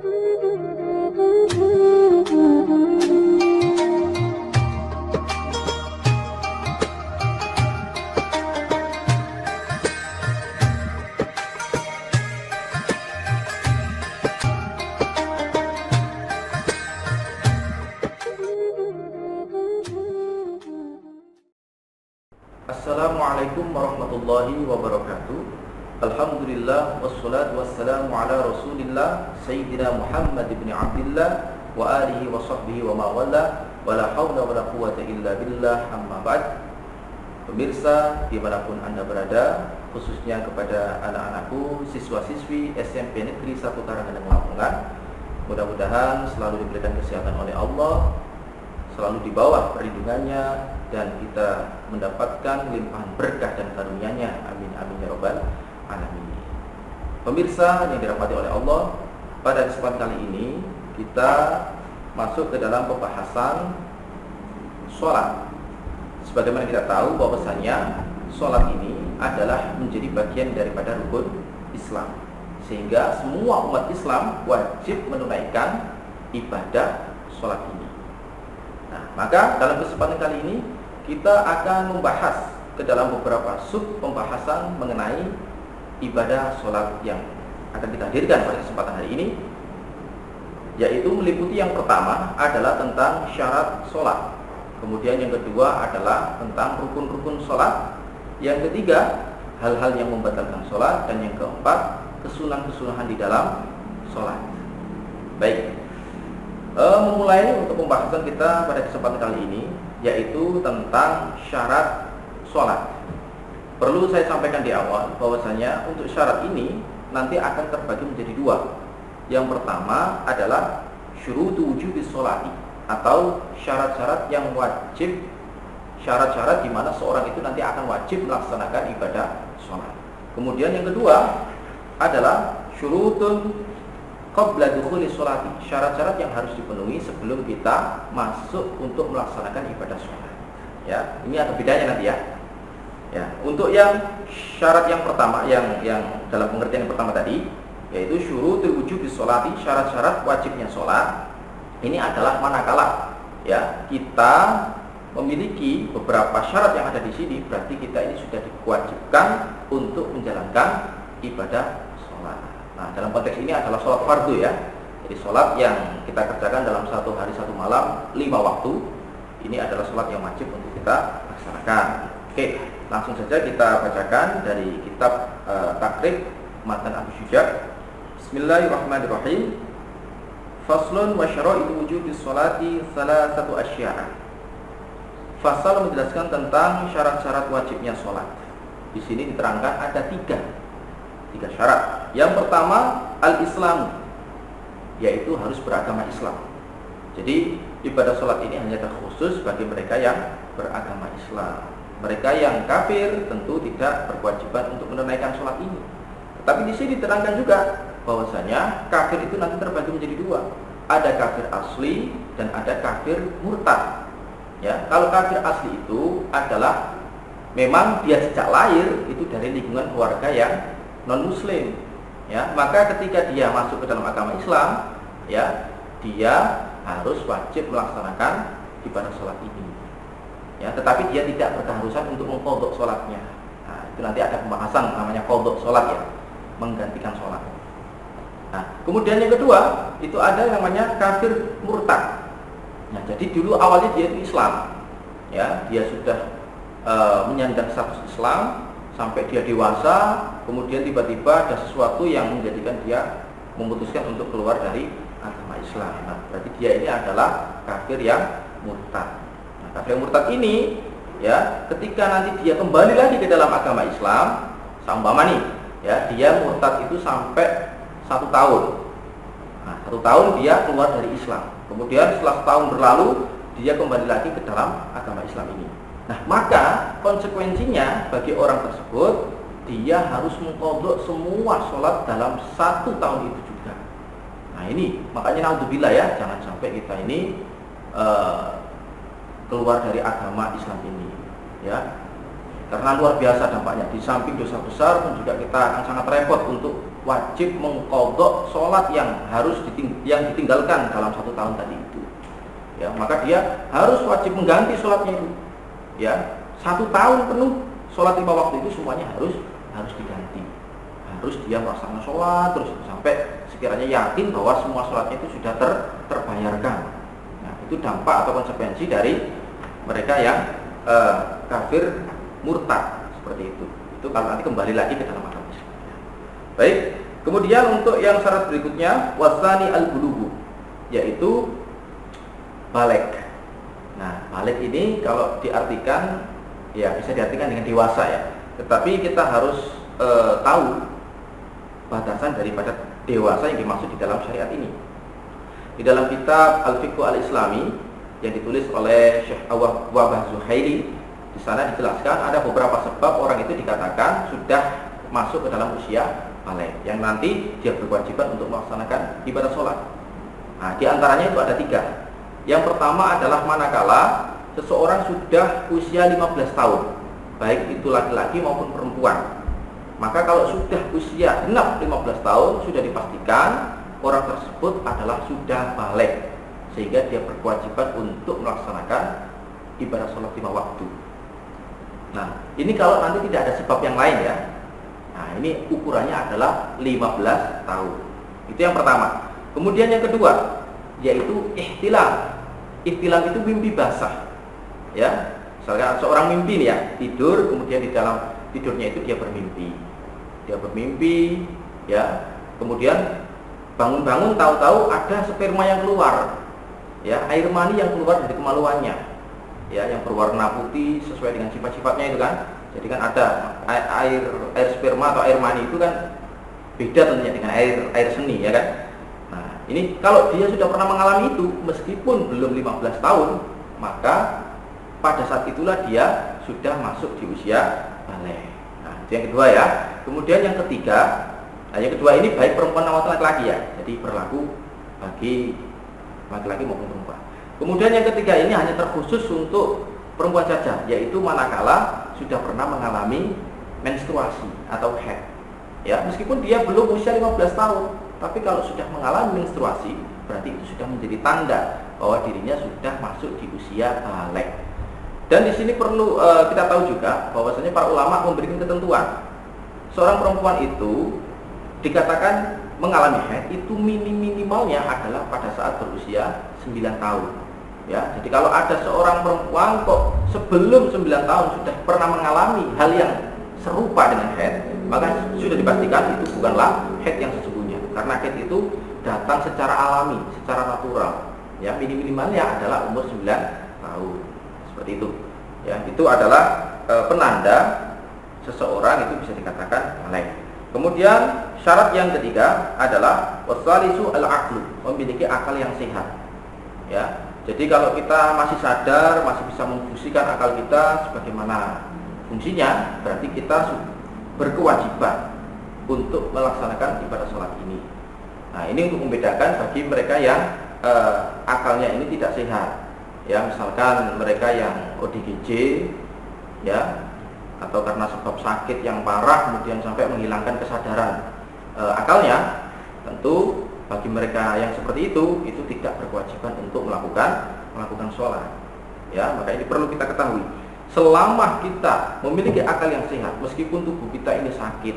Assalamualaikum warahmatullahi wabarakatuh. Alhamdulillah wassalatu wassalamu ala Rasulillah Sayyidina Muhammad ibn Abdillah wa alihi wa sahbihi wa mawala wa la hawla wa la quwata illa billah, amma ba'd. Pemirsa dimanapun Anda berada, khususnya kepada anak-anakku, siswa-siswi SMP Negeri 1 Karanganyar Lamongan, mudah-mudahan selalu diberikan kesehatan oleh Allah, selalu di bawah perlindungannya, dan kita mendapatkan limpahan berkah dan karunia-Nya. Amin amin ya rabbal alamin. Pemirsa yang dirahmati oleh Allah, pada kesempatan kali ini kita masuk ke dalam pembahasan sholat. Sebagaimana kita tahu bahwasanya sholat ini adalah menjadi bagian daripada rukun Islam, sehingga semua umat Islam wajib menunaikan ibadah sholat ini. Nah, maka dalam kesempatan kali ini kita akan membahas ke dalam beberapa sub pembahasan mengenai ibadah sholat yang akan kita hadirkan pada kesempatan hari ini, yaitu meliputi yang pertama adalah tentang syarat sholat, kemudian yang kedua adalah tentang rukun-rukun sholat, yang ketiga hal-hal yang membatalkan sholat, dan yang keempat kesunahan-kesunahan di dalam sholat. Baik, memulai untuk pembahasan kita pada kesempatan kali ini, yaitu tentang syarat sholat. Perlu saya sampaikan di awal bahwasanya untuk syarat ini nanti akan terbagi menjadi dua. Yang pertama adalah syurutu wujubis sholati, atau syarat-syarat yang wajib, syarat-syarat di mana seorang itu nanti akan wajib melaksanakan ibadah sholat. Kemudian yang kedua adalah syurutun qabla dukhuli sholati, syarat-syarat yang harus dipenuhi sebelum kita masuk untuk melaksanakan ibadah sholat. Ya, ini ada bedanya nanti ya. Ya, untuk yang syarat yang pertama, yang dalam pengertian yang pertama tadi, yaitu syurutul wujubis sholati, syarat-syarat wajibnya sholat. Ini adalah manakala ya kita memiliki beberapa syarat yang ada di sini, berarti kita ini sudah diwajibkan untuk menjalankan ibadah sholat. Nah, dalam konteks ini adalah sholat fardu ya. Jadi sholat yang kita kerjakan dalam satu hari satu malam 5 waktu, ini adalah sholat yang wajib untuk kita laksanakan. Oke, langsung saja kita bacakan dari kitab Takrib Matan Abu Syuja. Bismillahirrahmanirrahim. Faslun wa syara'itu wujubis sholati salasatu asya'a. Fasal menjelaskan tentang syarat-syarat wajibnya sholat. Di sini diterangkan ada tiga syarat. Yang pertama al-Islam, yaitu harus beragama Islam. Jadi ibadah sholat ini hanya terkhusus bagi mereka yang beragama Islam. Mereka yang kafir tentu tidak berkewajiban untuk menunaikan sholat ini. Tetapi di sini diterangkan juga bahwasanya kafir itu nanti terbagi menjadi dua. Ada kafir asli dan ada kafir murtad. Ya, kalau kafir asli itu adalah memang dia sejak lahir itu dari lingkungan keluarga yang non muslim, ya, maka ketika dia masuk ke dalam agama Islam, ya, dia harus wajib melaksanakan ibadah sholat ini, ya, tetapi dia tidak berkeharusan untuk mengqadha sholatnya. Nah, itu nanti ada pembahasan namanya qadha sholat ya, menggantikan sholat. Nah, kemudian yang kedua itu ada yang namanya kafir murtad. Nah, jadi dulu awalnya dia itu Islam, ya, dia sudah menyandang status Islam sampai dia dewasa, kemudian tiba-tiba ada sesuatu yang menjadikan dia memutuskan untuk keluar dari agama Islam. Nah, berarti dia ini adalah kafir yang murtad. Nah, kafir yang murtad ini, ya, ketika nanti dia kembali lagi ke dalam agama Islam, seumpama nih, ya, dia murtad itu sampai 1 tahun. Nah, 1 tahun dia keluar dari Islam. Kemudian setelah setahun berlalu, dia kembali lagi ke dalam agama Islam ini. Nah, maka konsekuensinya bagi orang tersebut, dia harus mengqadha semua sholat dalam 1 tahun itu juga. Nah, ini makanya naudzubillah ya, jangan sampai kita ini keluar dari agama Islam ini, ya, karena luar biasa dampaknya. Di samping dosa besar pun juga kita akan sangat repot untuk wajib mengqadha sholat yang ditinggalkan dalam 1 tahun tadi itu. Ya, maka dia harus wajib mengganti sholatnya itu. Ya, 1 tahun penuh sholat 5 waktu itu semuanya harus diganti. Harus dia melaksanakan sholat terus sampai sekiranya yakin bahwa semua sholatnya itu sudah terbayarkan. Nah, itu dampak atau konsekuensi dari mereka yang kafir murtad seperti itu. Itu kalau nanti kembali lagi ke dalam agama Islam. Baik, kemudian untuk yang syarat berikutnya wasani al-bulughu, yaitu balik. Nah, balik ini kalau diartikan ya bisa diartikan dengan dewasa ya. Tetapi kita harus tahu batasan daripada dewasa yang dimaksud di dalam syariat ini. Di dalam kitab Al-Fiqh Al-Islami yang ditulis oleh Syekh Wahbah Zuhairi, di sana dijelaskan ada beberapa sebab orang itu dikatakan sudah masuk ke dalam usia balik, yang nanti dia berkewajiban untuk melaksanakan ibadah sholat. Nah, di antaranya itu ada 3. Yang pertama adalah manakala seseorang sudah usia 15 tahun, baik itu laki-laki maupun perempuan. Maka kalau sudah usia genap 15 tahun, sudah dipastikan orang tersebut adalah sudah balik, sehingga dia berkewajiban untuk melaksanakan ibadah sholat 5 waktu. Nah, ini kalau nanti tidak ada sebab yang lain ya. Nah, ini ukurannya adalah 15 tahun. Itu yang pertama. Kemudian yang kedua, yaitu ihtilam. Ihtilam itu mimpi basah. Ya, misalkan seorang mimpi nih ya, tidur, kemudian di dalam tidurnya itu dia bermimpi. Dia bermimpi, ya. Kemudian bangun-bangun tahu-tahu ada sperma yang keluar. Ya, air mani yang keluar dari kemaluannya. Ya, yang berwarna putih sesuai dengan sifat-sifatnya itu kan. Jadi kan ada air sperma atau air mani itu kan beda tentunya dengan air seni ya kan. Nah, ini kalau dia sudah pernah mengalami itu meskipun belum 15 tahun, maka pada saat itulah dia sudah masuk di usia balik. Nah, itu yang kedua ya. Kemudian yang ketiga, nah yang kedua ini baik perempuan maupun laki-laki ya. Jadi berlaku bagi laki-laki maupun perempuan. Kemudian yang ketiga ini hanya terkhusus untuk perempuan saja, yaitu manakala sudah pernah mengalami menstruasi atau haid. Ya, meskipun dia belum usia 15 tahun, tapi kalau sudah mengalami menstruasi, berarti itu sudah menjadi tanda bahwa dirinya sudah masuk di usia balik. Dan di sini perlu kita tahu juga bahwasanya para ulama memberikan ketentuan. Seorang perempuan itu dikatakan mengalami haid itu minimalnya adalah pada saat berusia 9 tahun. Ya, jadi kalau ada seorang perempuan kok sebelum 9 tahun sudah pernah mengalami hal yang serupa dengan haid, maka sudah dipastikan itu bukanlah haid yang sesungguhnya. Karena haid itu datang secara alami, secara natural. Ya, minimalnya adalah umur 9 tahun. Seperti itu. Ya, itu adalah penanda seseorang itu bisa dikatakan balik. Kemudian syarat yang ketiga adalah wasalisu al-aqlu, memiliki akal yang sehat. Ya. Jadi kalau kita masih sadar, masih bisa memfungsikan akal kita sebagaimana fungsinya, berarti kita berkewajiban untuk melaksanakan ibadah sholat ini. Nah, ini untuk membedakan bagi mereka yang akalnya ini tidak sehat. Ya, misalkan mereka yang ODGJ, ya, atau karena sebab sakit yang parah kemudian sampai menghilangkan kesadaran akalnya, tentu bagi mereka yang seperti itu tidak berkewajiban untuk melakukan sholat. Ya, maka ini perlu kita ketahui. Selama kita memiliki akal yang sehat, meskipun tubuh kita ini sakit,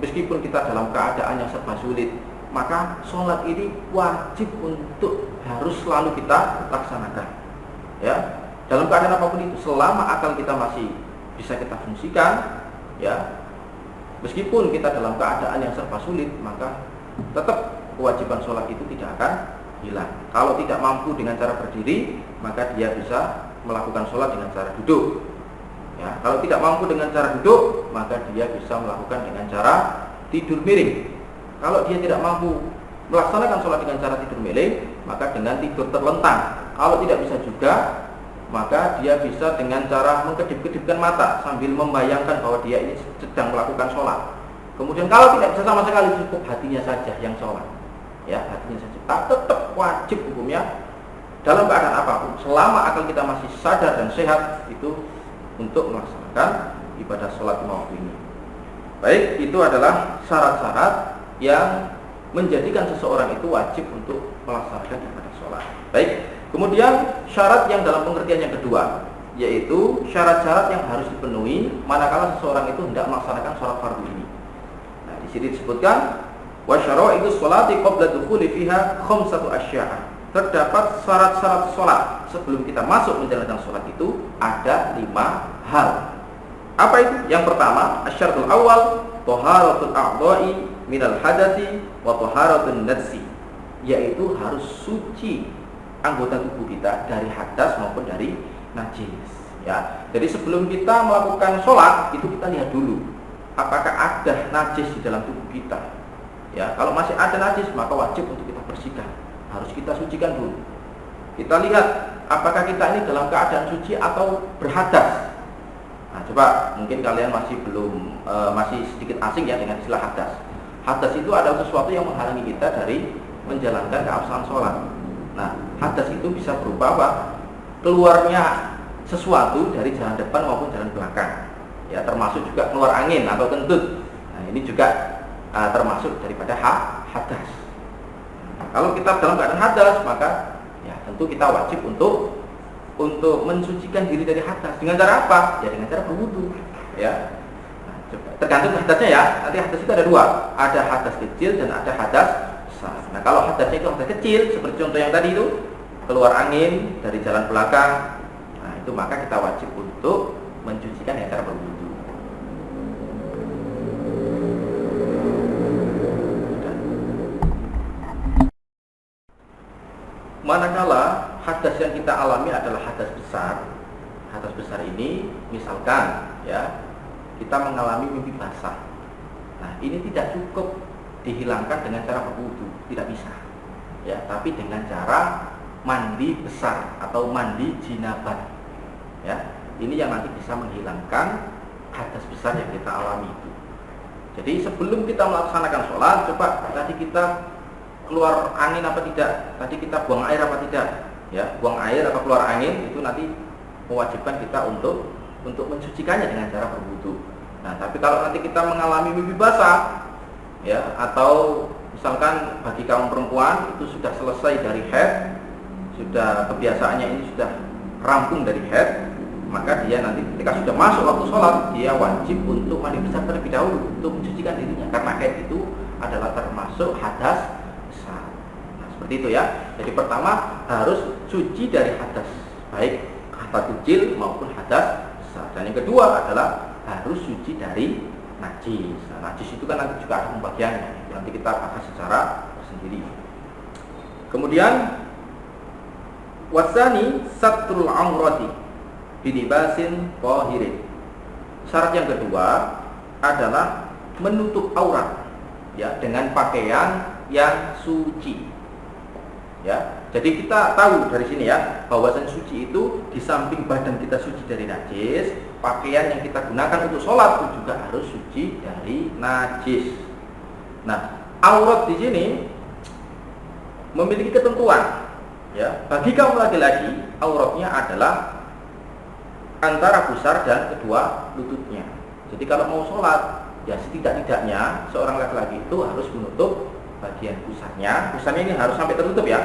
meskipun kita dalam keadaan yang serba sulit, maka sholat ini wajib untuk harus selalu kita laksanakan. Ya, dalam keadaan apapun itu, selama akal kita masih bisa kita fungsikan, ya, meskipun kita dalam keadaan yang serba sulit, maka tetap kewajiban sholat itu tidak akan hilang. Kalau tidak mampu dengan cara berdiri, maka dia bisa melakukan sholat dengan cara duduk. Ya, kalau tidak mampu dengan cara duduk, maka dia bisa melakukan dengan cara tidur miring. Kalau dia tidak mampu melaksanakan sholat dengan cara tidur miring, maka dengan tidur terlentang. Kalau tidak bisa juga, maka dia bisa dengan cara mengkedip-kedipkan mata sambil membayangkan bahwa dia ini sedang melakukan sholat. Kemudian kalau tidak bisa sama sekali, cukup hatinya saja yang sholat. Ya, hatinya saja. Tetap wajib hukumnya dalam keadaan apapun, selama akal kita masih sadar dan sehat, itu untuk melaksanakan ibadah sholat 5 waktu ini. Baik, itu adalah syarat-syarat yang menjadikan seseorang itu wajib untuk melaksanakan ibadah sholat. Baik, kemudian syarat yang dalam pengertian yang kedua, yaitu syarat-syarat yang harus dipenuhi manakala seseorang itu hendak melaksanakan sholat fardu ini. Nah, di sini disebutkan wa syara'i'us sholati qabla dukhuli fiha khamsatu asya'a. Terdapat syarat-syarat sholat sebelum kita masuk menjalankan sholat itu ada 5 hal. Apa itu? Yang pertama, asyaratul awal thaharatul a'dha'i minal hadasi wa taharatun najsi, yaitu harus suci anggota tubuh kita dari hadas maupun dari najis. Ya, jadi sebelum kita melakukan sholat itu kita lihat dulu apakah ada najis di dalam tubuh kita. Ya, kalau masih ada najis maka wajib untuk kita bersihkan, harus kita sucikan dulu. Kita lihat apakah kita ini dalam keadaan suci atau berhadas. Nah, coba mungkin kalian masih sedikit asing ya dengan istilah hadas. Hadas itu adalah sesuatu yang menghalangi kita dari menjalankan keabsahan sholat. Nah, hadas itu bisa berupa apa? Keluarnya sesuatu dari jalan depan maupun jalan belakang. Ya, termasuk juga keluar angin atau kentut. Nah, ini juga termasuk daripada hadas. Nah, kalau kita dalam keadaan hadas, maka ya tentu kita wajib untuk mensucikan diri dari hadas. Dengan cara apa? Ya dengan cara berwudu. Ya. Nah, tergantung hadasnya ya. Nanti hadas itu ada 2. Ada hadas kecil dan ada hadas besar. Nah, kalau hadasnya itu hadas kecil, seperti contoh yang tadi itu, keluar angin dari jalan belakang. Nah, itu maka kita wajib untuk mencucikan dengan cara berwudu. Manakala hadas yang kita alami adalah hadas besar. Hadas besar ini misalkan ya, kita mengalami mimpi basah. Nah, ini tidak cukup dihilangkan dengan cara berwudu, tidak bisa. Ya, tapi dengan cara mandi besar atau mandi jinabat. Ya, ini yang nanti bisa menghilangkan hadas besar yang kita alami itu. Jadi sebelum kita melaksanakan sholat, coba tadi kita keluar angin apa tidak, tadi kita buang air apa tidak, ya buang air atau keluar angin itu nanti mewajibkan kita untuk mensucikannya dengan cara berwudu. Nah, tapi kalau nanti kita mengalami mimpi basah, ya atau misalkan bagi kaum perempuan itu sudah selesai dari haid, sudah kebiasaannya ini sudah rampung dari haid, maka dia nanti ketika sudah masuk waktu sholat dia wajib untuk mandi besar terlebih dahulu untuk mensucikan dirinya, karena haid itu adalah termasuk hadas. Seperti itu ya. Jadi pertama harus suci dari hadas, baik hadas kecil maupun hadas besar. Dan yang kedua adalah harus suci dari najis. Nah, najis itu kan nanti juga ada pembagiannya. Nanti kita bahas secara tersendiri. Kemudian wasani satrul aurati bilibasin tahirin. Syarat yang kedua adalah menutup aurat ya dengan pakaian yang suci. Ya, jadi kita tahu dari sini ya, bahwasan suci itu di samping badan kita suci dari najis, pakaian yang kita gunakan untuk sholat itu juga harus suci dari najis. Nah, aurat di sini memiliki ketentuan. Ya, bagi kaum laki-laki auratnya adalah antara pusar dan kedua lututnya. Jadi kalau mau sholat, ya setidak-tidaknya seorang laki-laki itu harus menutup bagian pusarnya. Pusarnya ini harus sampai tertutup ya,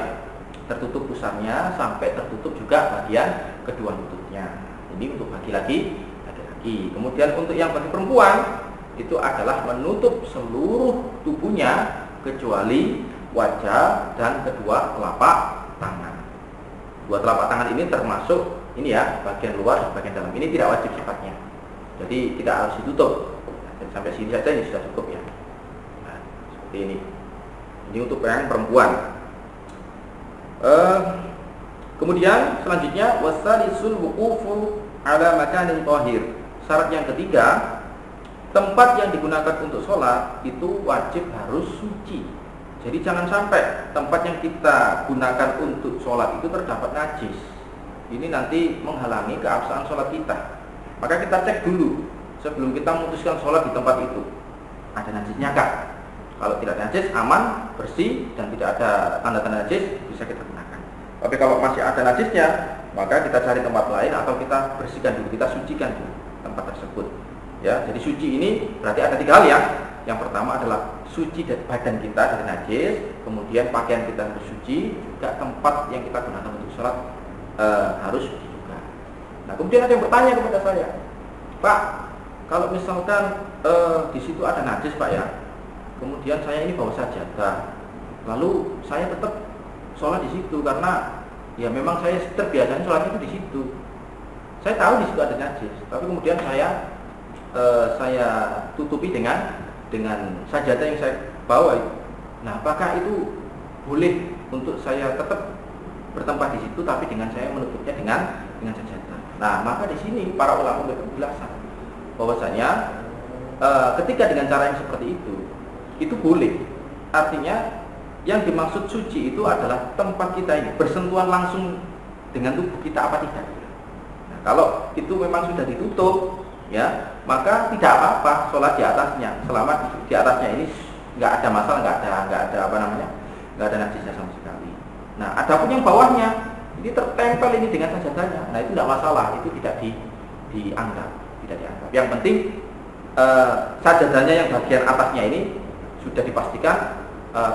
tertutup pusarnya sampai tertutup juga bagian kedua lututnya. Ini untuk bagi laki-laki. Kemudian untuk yang bagi perempuan itu adalah menutup seluruh tubuhnya kecuali wajah dan kedua telapak tangan. Dua telapak tangan ini termasuk ini ya, bagian luar dan bagian dalam. Ini tidak wajib sifatnya, jadi tidak harus ditutup. Dan sampai sini saja ini sudah cukup ya. Nah, seperti ini. Ini untuk yang perempuan. Kemudian selanjutnya wasalisul wuqufu ala makanin tahir. Syarat yang ketiga, tempat yang digunakan untuk sholat itu wajib harus suci. Jadi jangan sampai tempat yang kita gunakan untuk sholat itu terdapat najis. Ini nanti menghalangi keabsahan sholat kita. Maka kita cek dulu sebelum kita memutuskan sholat di tempat itu, ada najisnya kah? Kalau tidak najis, aman, bersih, dan tidak ada tanda-tanda najis, bisa kita gunakan. Tapi kalau masih ada najisnya, maka kita cari tempat lain atau kita bersihkan dulu, kita sucikan dulu tempat tersebut. Ya, jadi suci ini berarti ada 3 hal ya. Yang pertama adalah suci dari badan kita dari najis, kemudian pakaian kita harus suci, juga tempat yang kita gunakan untuk sholat harus suci juga. Nah, kemudian ada yang bertanya kepada saya, Pak, kalau misalkan di situ ada najis Pak ya, kemudian saya ini bawa sajadah, lalu saya tetap sholat di situ karena ya memang saya terbiasa sholat itu di situ. Saya tahu di situ ada najis, tapi kemudian saya tutupi dengan sajadah yang saya bawa itu. Nah, apakah itu boleh untuk saya tetap bertempat di situ, tapi dengan saya menutupnya dengan sajadah? Nah, maka di sini para ulama berpenjelasan bahwasanya ketika dengan cara yang seperti itu boleh. Artinya yang dimaksud suci itu adalah tempat kita ini bersentuhan langsung dengan tubuh kita apa tidak. Nah, kalau itu memang sudah ditutup, ya, maka tidak apa-apa sholat di atasnya, selama di atasnya ini nggak ada masalah, nggak ada najisnya sama sekali. Nah, adapun yang bawahnya ini tertempel ini dengan sajadahnya, nah itu tidak masalah, itu tidak dianggap. Yang penting sajadahnya yang bagian atasnya ini sudah dipastikan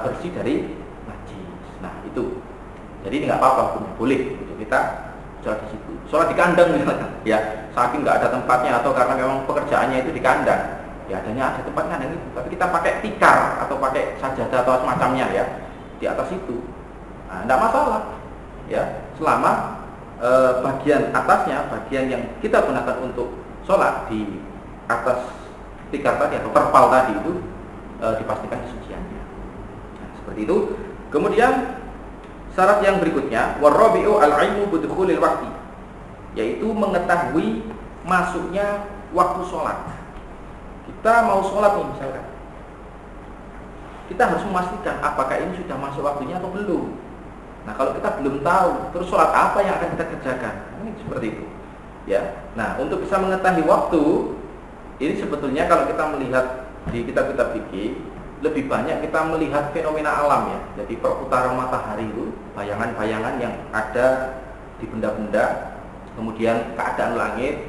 bersih dari najis. Nah itu, jadi nggak apa-apa, boleh untuk kita sholat di situ. Sholat di kandang misalkan, ya saking nggak ada tempatnya atau karena memang pekerjaannya itu di kandang, ya ada tempat kandang itu, tapi kita pakai tikar atau pakai sajadah atau semacamnya ya di atas itu, nah nggak masalah, ya selama bagian atasnya, bagian yang kita gunakan untuk sholat di atas tikar tadi atau terpal tadi itu dipastikan kesuciannya. Nah, seperti itu. Kemudian syarat yang berikutnya, warabi'u al-'ilmu bidukhulil waqti, yaitu mengetahui masuknya waktu sholat. Kita mau sholat nih misalkan, kita harus memastikan apakah ini sudah masuk waktunya atau belum. Nah, kalau kita belum tahu, terus sholat apa yang akan kita kerjakan? Ini seperti itu, ya. Nah, untuk bisa mengetahui waktu, ini sebetulnya kalau kita melihat di kitab-kitab fikih, lebih banyak kita melihat fenomena alam ya. Jadi perputaran matahari itu, bayangan-bayangan yang ada di benda-benda, kemudian keadaan langit,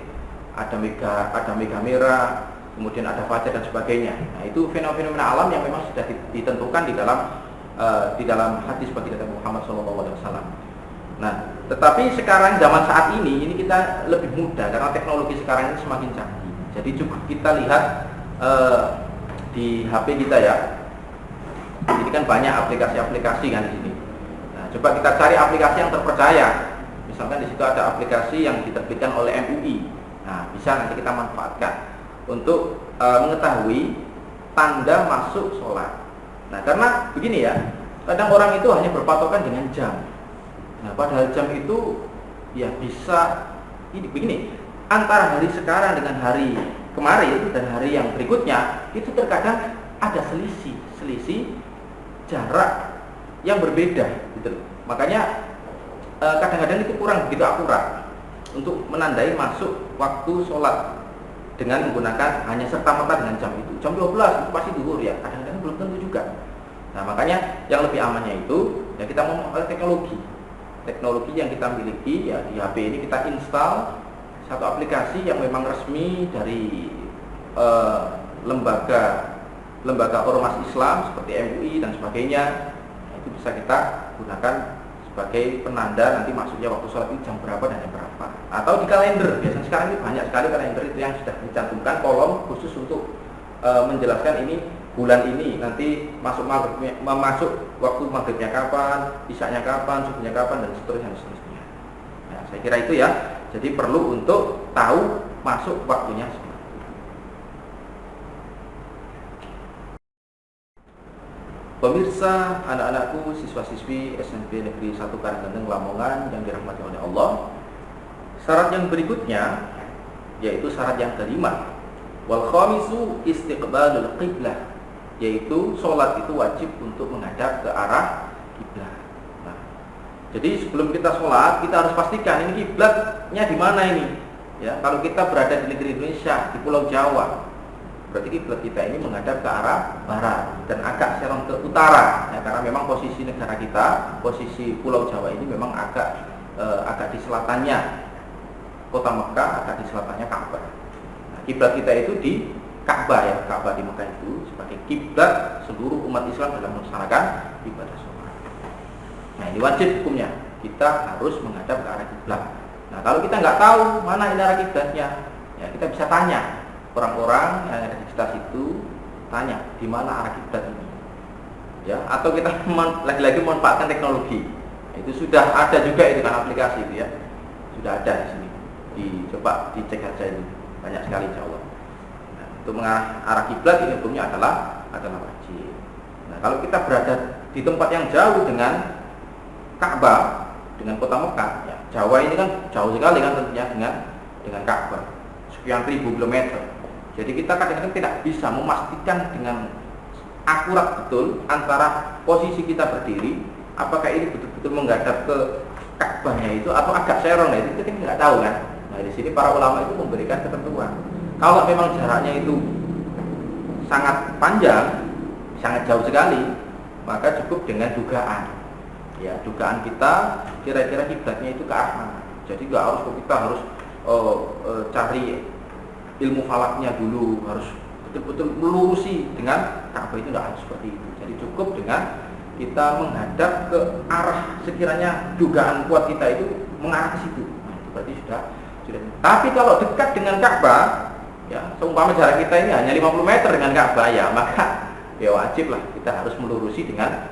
ada mega merah, kemudian ada fajar dan sebagainya. Nah, itu fenomena alam yang memang sudah ditentukan di dalam hadis baginda Muhammad SAW. Nah, tetapi sekarang zaman saat ini kita lebih mudah karena teknologi sekarang ini semakin canggih. Jadi cukup kita lihat di HP kita ya. Jadi kan banyak aplikasi-aplikasi kan di sini. Nah, coba kita cari aplikasi yang terpercaya. Misalkan di situ ada aplikasi yang diterbitkan oleh MUI. Nah, bisa nanti kita manfaatkan untuk mengetahui tanda masuk sholat. Nah, karena begini ya, kadang orang itu hanya berpatokan dengan jam. Nah, padahal jam itu ya bisa begini, antara hari sekarang dengan hari kemarin dan hari yang berikutnya itu terkadang ada selisih jarak yang berbeda gitu. Makanya kadang-kadang itu kurang begitu akurat untuk menandai masuk waktu sholat dengan menggunakan hanya serta-merta dengan jam itu. Jam 12 itu pasti zuhur ya, kadang-kadang belum tentu juga. Nah, makanya yang lebih amannya itu ya kita ngomong teknologi yang kita miliki ya, di HP ini kita install satu aplikasi yang memang resmi dari lembaga ormas Islam seperti MUI dan sebagainya. Nah, itu bisa kita gunakan sebagai penanda nanti masuknya waktu sholat itu jam berapa dan jam berapa. Atau di kalender, biasanya sekarang ini banyak sekali kalender itu yang sudah dicantumkan kolom khusus untuk menjelaskan ini bulan ini nanti masuk waktu maghribnya kapan, isya-nya kapan, subuhnya kapan dan seterusnya. Nah, saya kira itu ya. Jadi perlu untuk tahu masuk waktunya. Pemirsa, anak-anakku, siswa-siswi SMP Negeri 1 Karanggendeng Lamongan yang dirahmati oleh Allah. Syarat yang berikutnya yaitu syarat yang kelima. Wal khamisu istiqbalul qiblah, yaitu sholat itu wajib untuk menghadap ke arah kiblat. Nah, jadi sebelum kita sholat kita harus pastikan ini kiblatnya di mana ini. Ya, kalau kita berada di negeri Indonesia, di Pulau Jawa, berarti kiblat kita ini menghadap ke arah barat dan agak serong ke utara. Ya, karena memang posisi negara kita, posisi Pulau Jawa ini memang agak di selatannya Kota Mekah, agak di selatannya Ka'bah. Nah, kiblat kita itu di Ka'bah ya, Ka'bah di Mekah itu sebagai kiblat seluruh umat Islam dalam melaksanakan ibadah sholat. Nah ini wajib hukumnya, kita harus menghadap ke arah kiblat. Nah kalau kita nggak tahu mana ini arah kiblatnya, ya kita bisa tanya orang-orang yang ada di sekitar situ, tanya di mana arah kiblat ini, ya. Atau kita lagi-lagi memanfaatkan teknologi, itu sudah ada juga itu kan aplikasi itu ya, sudah ada di sini. Coba dicek aja itu, banyak sekali insya Allah. Nah, untuk mengarah arah kiblat ini hukumnya adalah wajib. Nah kalau kita berada di tempat yang jauh dengan Ka'bah, dengan kota Mekah, ya, Jawa ini kan jauh sekali kan tentunya dengan Ka'bah, sekian ribu kilometer. Jadi kita kadang-kadang tidak bisa memastikan dengan akurat betul antara posisi kita berdiri, apakah ini betul-betul menghadap ke Ka'bahnya itu atau agak serong, itu kita nggak tahu kan. Nah di sini para ulama itu memberikan ketentuan. Kalau memang jaraknya itu sangat panjang, sangat jauh sekali, maka cukup dengan dugaan. Ya, dugaan kita kira-kira kiblatnya itu ke arah mana. Jadi nggak harus kita harus cari ilmu falaknya dulu, harus betul-betul melurusi dengan Ka'bah, itu tidak harus seperti itu. Jadi cukup dengan kita menghadap ke arah sekiranya dugaan kuat kita itu mengarah ke situ. Nah, itu berarti sudah. Tapi kalau dekat dengan Ka'bah, ya, seumpama jarak kita ini hanya 50 meter dengan Ka'bah, ya maka ya wajiblah kita harus melurusi dengan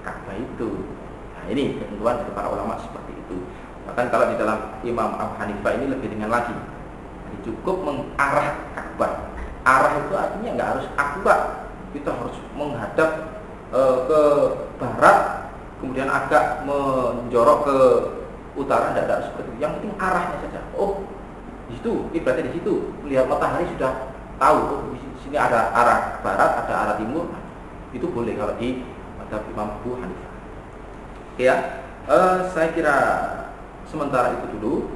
Ka'bah itu. Nah, ini ketentuan dari para ulama seperti itu. Bahkan kalau di dalam Imam Abu Hanifah ini lebih ringan lagi. Jadi cukup mengarah Ka'bah. Arah itu artinya nggak harus akurat. Kita harus menghadap ke barat, kemudian agak menjorok ke utara, tidak harus seperti itu. Yang penting arahnya saja. Oh, di situ, kiblatnya di situ. Melihat matahari sudah tahu. Oh, di sini ada arah barat, ada arah timur. Nah, itu boleh kalau di madzhab Imam Abu Hanifah. Ya, saya kira sementara itu dulu.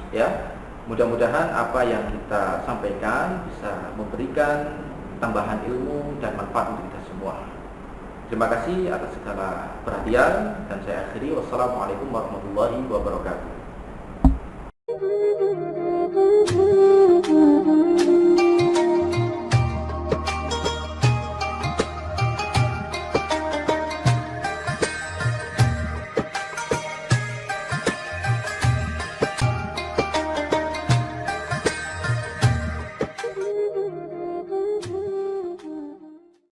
Ya, mudah-mudahan apa yang kita sampaikan bisa memberikan tambahan ilmu dan manfaat untuk kita semua. Terima kasih atas segala perhatian dan saya akhiri. Wassalamualaikum warahmatullahi wabarakatuh.